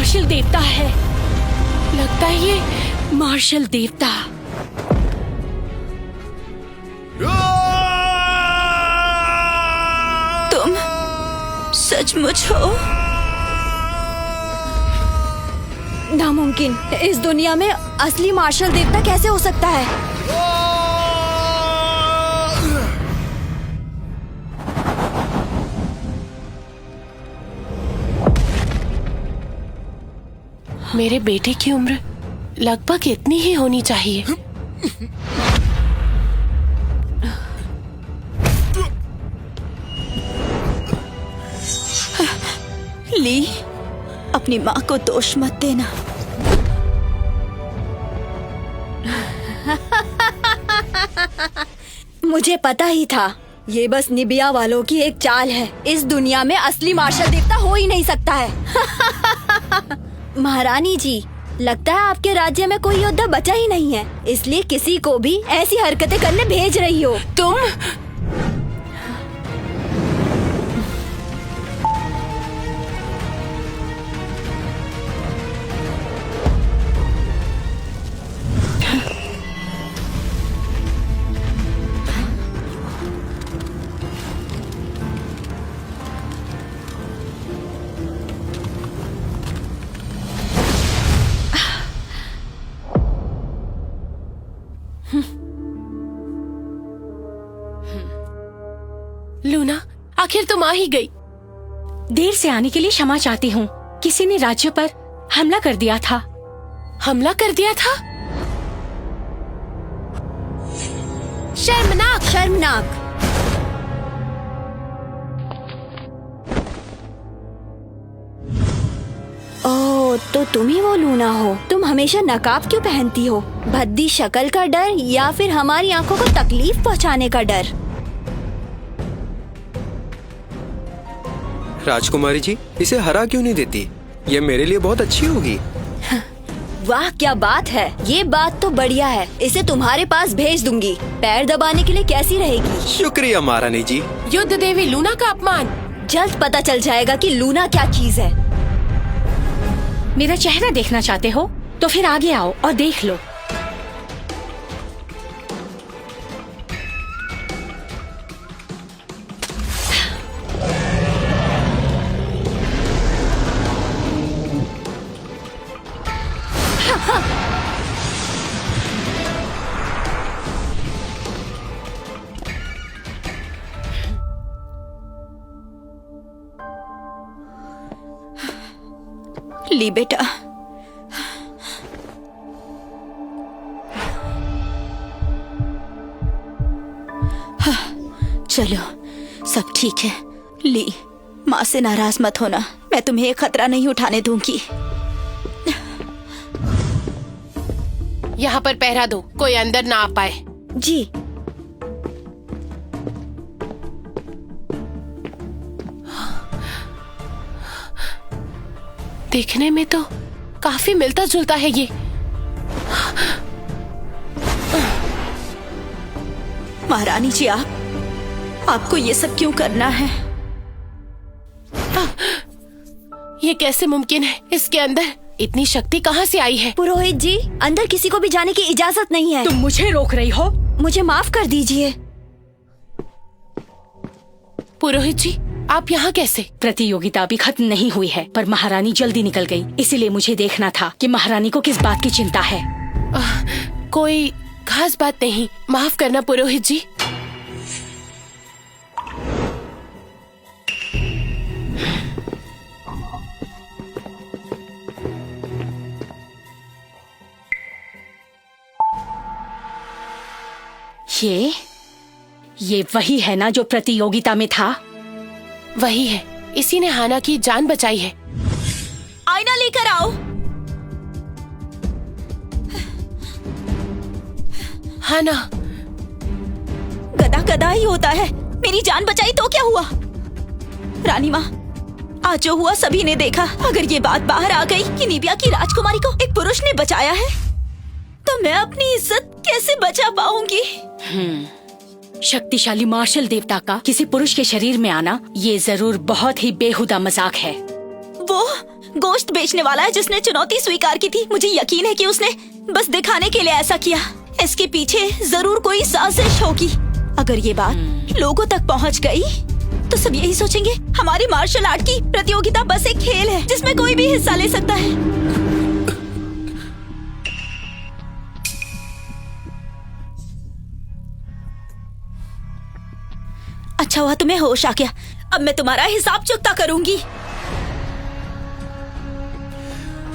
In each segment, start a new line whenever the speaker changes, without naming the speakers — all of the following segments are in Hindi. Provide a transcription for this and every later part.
मार्शल देवता है। लगता है ये मार्शल देवता।
तुम सचमुच हो?
नामुमकिन, इस दुनिया में असली मार्शल देवता कैसे हो सकता है?
मेरे बेटे की उम्र लगभग इतनी ही होनी चाहिए।
ली, अपनी माँ को दोष मत देना।
मुझे पता ही था, ये बस निबिया वालों की एक चाल है। इस दुनिया में असली मार्शल देवता हो ही नहीं सकता है। महारानी जी, लगता है आपके राज्य में कोई योद्धा बचा ही नहीं है, इसलिए किसी को भी ऐसी हरकतें करने भेज रही हो
तुम। लूना, आखिर तुम आ ही गई।
देर से आने के लिए क्षमा चाहती हूँ। किसी ने राज्य पर हमला कर दिया था।
हमला कर दिया था? शर्मनाक,
शर्मनाक। ओह, तो तुम ही वो लूना हो। तुम हमेशा नकाब क्यों पहनती हो? भद्दी शक्ल का डर या फिर हमारी आंखों को तकलीफ पहुंचाने का डर?
राजकुमारी जी, इसे हरा क्यों नहीं देती? ये मेरे लिए बहुत अच्छी होगी।
वाह, क्या बात है। ये बात तो बढ़िया है। इसे तुम्हारे पास भेज दूंगी। पैर दबाने के लिए कैसी रहेगी?
शुक्रिया महारानी जी।
युद्ध देवी लूना का अपमान।
जल्द पता चल जाएगा कि लूना क्या चीज है।
मेरा चेहरा देखना चाहते हो तो फिर आगे आओ और देख लो।
ली बेटा, चलो सब ठीक है। ली, माँ से नाराज मत होना। मैं तुम्हें एक खतरा नहीं उठाने दूंगी।
यहाँ पर पहरा दो, कोई अंदर ना आ पाए।
जी।
देखने में तो काफी मिलता जुलता है ये।
महारानी जी, आपको ये सब क्यों करना है?
ये कैसे मुमकिन है? इसके अंदर इतनी शक्ति कहाँ से आई है?
पुरोहित जी, अंदर किसी को भी जाने की इजाजत नहीं है।
तुम मुझे रोक रही हो?
मुझे माफ कर दीजिए।
पुरोहित जी, आप यहाँ कैसे?
प्रतियोगिता अभी खत्म नहीं हुई है, पर महारानी जल्दी निकल गई, इसीलिए मुझे देखना था कि महारानी को किस बात की चिंता है।
कोई खास बात नहीं, माफ करना पुरोहित जी।
ये वही है ना जो प्रतियोगिता में था?
वही है, इसी ने हाना की जान बचाई है।
आईना लेकर आओ।
हाना,
गधा गधा ही होता है। मेरी जान बचाई तो क्या हुआ? रानी माँ, आज जो हुआ सभी ने देखा। अगर ये बात बाहर आ गई कि निबिया की राजकुमारी को एक पुरुष ने बचाया है, तो मैं अपनी इज्जत कैसे बचा पाऊंगी?
शक्तिशाली मार्शल देवता का किसी पुरुष के शरीर में आना, ये जरूर बहुत ही बेहुदा मजाक है।
गोश्त बेचने वाला है जिसने चुनौती स्वीकार की थी। मुझे यकीन है कि उसने बस दिखाने के लिए ऐसा किया। इसके पीछे जरूर कोई साजिश होगी। अगर ये बात लोगों तक पहुंच गई तो सब यही सोचेंगे हमारी मार्शल आर्ट की प्रतियोगिता बस एक खेल है जिसमें कोई भी हिस्सा ले सकता है। अच्छा हुआ तुम्हें होश आ गया। अब मैं तुम्हारा हिसाब चुकता करूंगी।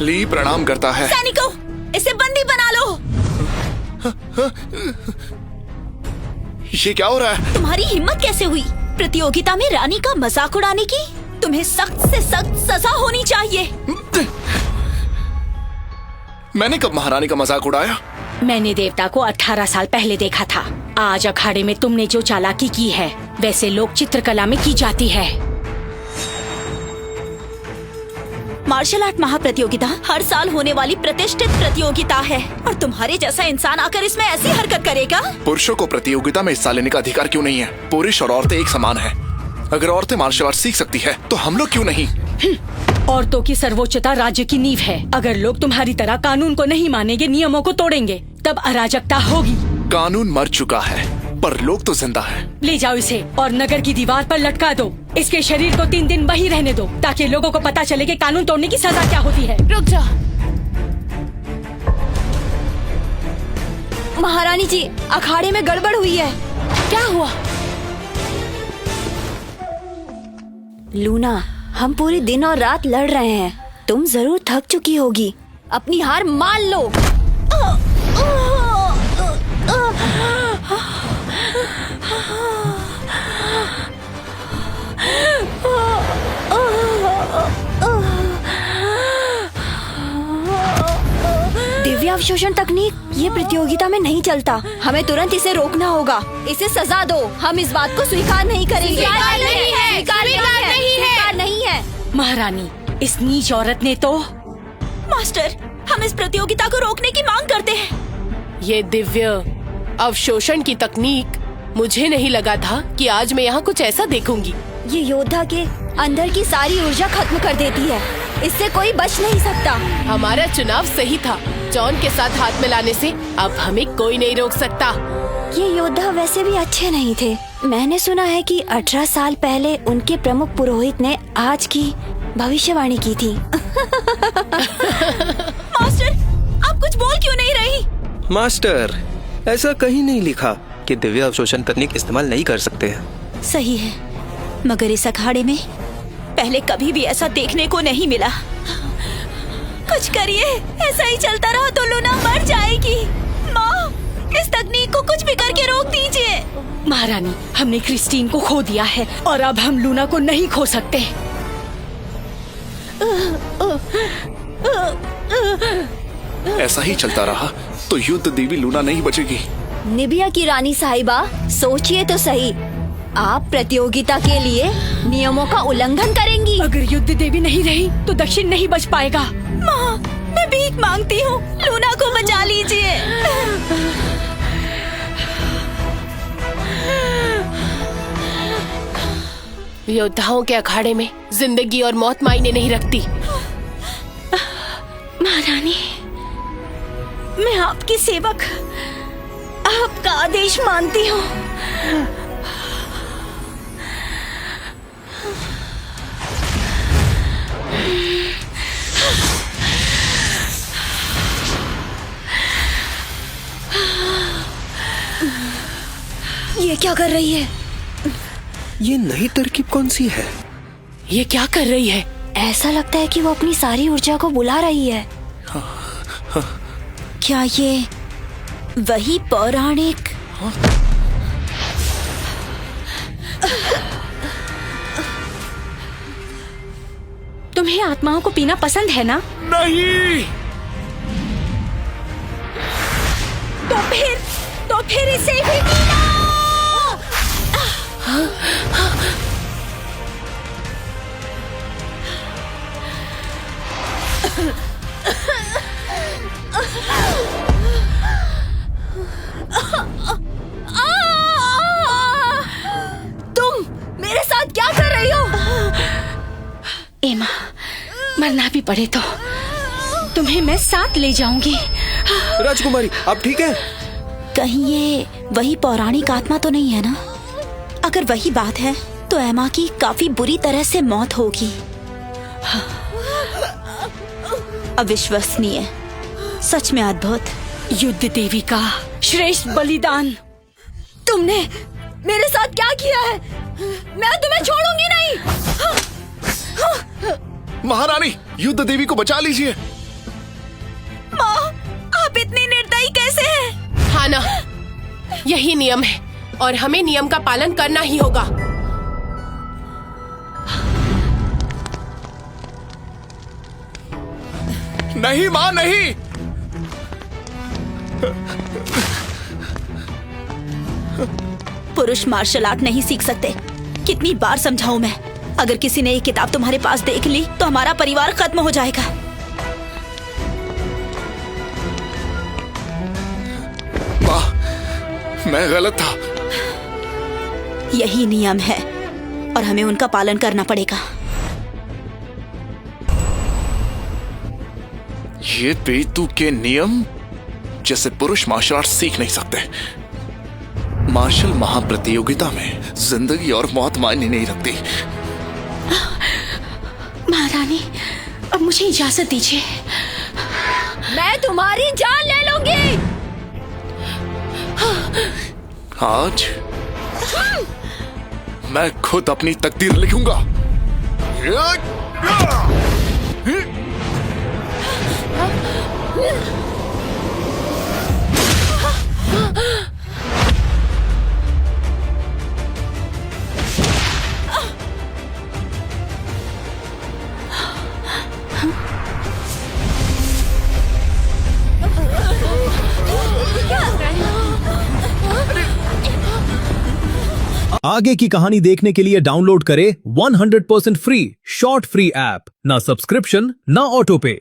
ली प्रणाम करता है।
सैनिकों, इसे बंदी बना लो।
ये क्या हो रहा है?
तुम्हारी हिम्मत कैसे हुई प्रतियोगिता में रानी का मजाक उड़ाने की? तुम्हें सख्त से सख्त सजा होनी चाहिए।
मैंने कब महारानी का मजाक उड़ाया?
मैंने देवता को 18 साल पहले देखा था। आज अखाड़े में तुमने जो चालाकी की है वैसे लोक चित्रकला में की जाती है।
मार्शल आर्ट महाप्रतियोगिता हर साल होने वाली प्रतिष्ठित प्रतियोगिता है और तुम्हारे जैसा इंसान आकर इसमें ऐसी हरकत करेगा?
पुरुषों को प्रतियोगिता में हिस्सा लेने का अधिकार क्यों नहीं है? पुरुष और औरतें एक समान है। अगर औरतें मार्शल आर्ट सीख सकती है तो हम लोग क्यों नहीं?
औरतों की सर्वोच्चता राज्य की नींव है। अगर लोग तुम्हारी तरह कानून को नहीं मानेंगे, नियमों को तोड़ेंगे, तब अराजकता होगी।
कानून मर चुका है पर लोग तो जिंदा है।
ले जाओ इसे और नगर की दीवार पर लटका दो। इसके शरीर को 3 दिन वहीं रहने दो ताकि लोगों को पता चले कि कानून तोड़ने की सजा क्या होती है।
रुक जा।
महारानी जी, अखाड़े में गड़बड़ हुई है।
क्या हुआ?
लूना, हम पूरे दिन और रात लड़ रहे हैं। तुम जरूर थक चुकी होगी। अपनी हार मान लो। दिव्य अवशोषण तकनीक ये प्रतियोगिता में नहीं चलता। हमें तुरंत इसे रोकना होगा। इसे सजा दो। हम इस बात को स्वीकार नहीं करेंगे।
स्वीकार नहीं है।
स्वीकार नहीं है।
महारानी, इस नीच औरत ने तो।
मास्टर, हम इस प्रतियोगिता को रोकने की मांग करते हैं।
ये दिव्य अवशोषण की तकनीक, मुझे नहीं लगा था कि आज मैं यहाँ कुछ ऐसा देखूंगी।
ये योद्धा के अंदर की सारी ऊर्जा खत्म कर देती है। इससे कोई बच नहीं सकता।
हमारा चुनाव सही था। जॉन के साथ हाथ मिलाने से अब हमें कोई नहीं रोक सकता।
ये योद्धा वैसे भी अच्छे नहीं थे। मैंने सुना है कि 18 साल पहले उनके प्रमुख पुरोहित ने आज की भविष्यवाणी की थी।
मास्टर, आप कुछ बोल क्यों नहीं रही?
मास्टर, ऐसा कहीं नहीं लिखा कि दिव्य अवशोषण तकनीक इस्तेमाल नहीं कर सकते हैं।
सही है, मगर इस अखाड़े में पहले कभी भी ऐसा देखने को नहीं मिला। कुछ करिए, ऐसा ही चलता रहा तो लूना मर जाएगी। माँ, इस तकनीक को कुछ भी करके रोक दीजिए।
महारानी, हमने क्रिस्टीन को खो दिया है और अब हम लूना को नहीं खो सकते।
ऐसा ही चलता रहा तो युद्ध देवी लूना नहीं बचेगी।
निबिया की रानी साहिबा, सोचिए तो सही। आप प्रतियोगिता के लिए नियमों का उल्लंघन करेंगी।
अगर युद्ध देवी नहीं रही तो दक्षिण नहीं बच पाएगा।
माँ, मैं भीख मांगती हूँ, लूना को बचा लीजिए।
योद्धाओं के अखाड़े में जिंदगी और मौत मायने नहीं रखती।
महारानी, मैं आपकी सेवक, आपका आदेश मानती हूँ।
ये क्या कर रही है?
ये नई तरकीब कौन सी है?
ये क्या कर रही है?
ऐसा लगता है कि वो अपनी सारी ऊर्जा को बुला रही है।
क्या ये वही पौराणिक?
तुम्हें आत्माओं को पीना पसंद है ना?
नहीं।
तो फिर इसे ही पीना।
तुम मेरे साथ क्या कर रही हो?
एमा, मरना भी पड़े तो तुम्हें मैं साथ ले जाऊंगी।
राजकुमारी, आप ठीक हैं?
कहीं ये वही पौराणिक आत्मा तो नहीं है ना? अगर वही बात है तो एमा की काफी बुरी तरह से मौत होगी। अविश्वसनीय, सच में अद्भुत।
युद्ध देवी का श्रेष्ठ बलिदान।
तुमने मेरे साथ क्या किया है? मैं तुम्हें छोड़ूंगी नहीं।
महारानी, युद्ध देवी को बचा लीजिए।
माँ, आप इतनी निर्दयी कैसे हैं?
हाँ ना, यही नियम है और हमें नियम का पालन करना ही होगा।
नहीं माँ, नहीं।
पुरुष मार्शल आर्ट नहीं सीख सकते। कितनी बार समझाऊं मैं? अगर किसी ने ये किताब तुम्हारे पास देख ली तो हमारा परिवार खत्म हो जाएगा।
माँ, मैं गलत था।
यही नियम है और हमें उनका पालन करना पड़ेगा।
ये बेतुके के नियम जैसे पुरुष मार्शल आर्ट सीख नहीं सकते। मार्शल महाप्रतियोगिता में जिंदगी और मौत मायने नहीं रखती।
महारानी, अब मुझे इजाजत दीजिए।
मैं तुम्हारी जान ले लूंगी।
आज मैं खुद अपनी तकदीर लिखूंगा।
आगे की कहानी देखने के लिए डाउनलोड करें 100% फ्री शॉर्ट फ्री ऐप। ना सब्सक्रिप्शन, ना ऑटो पे।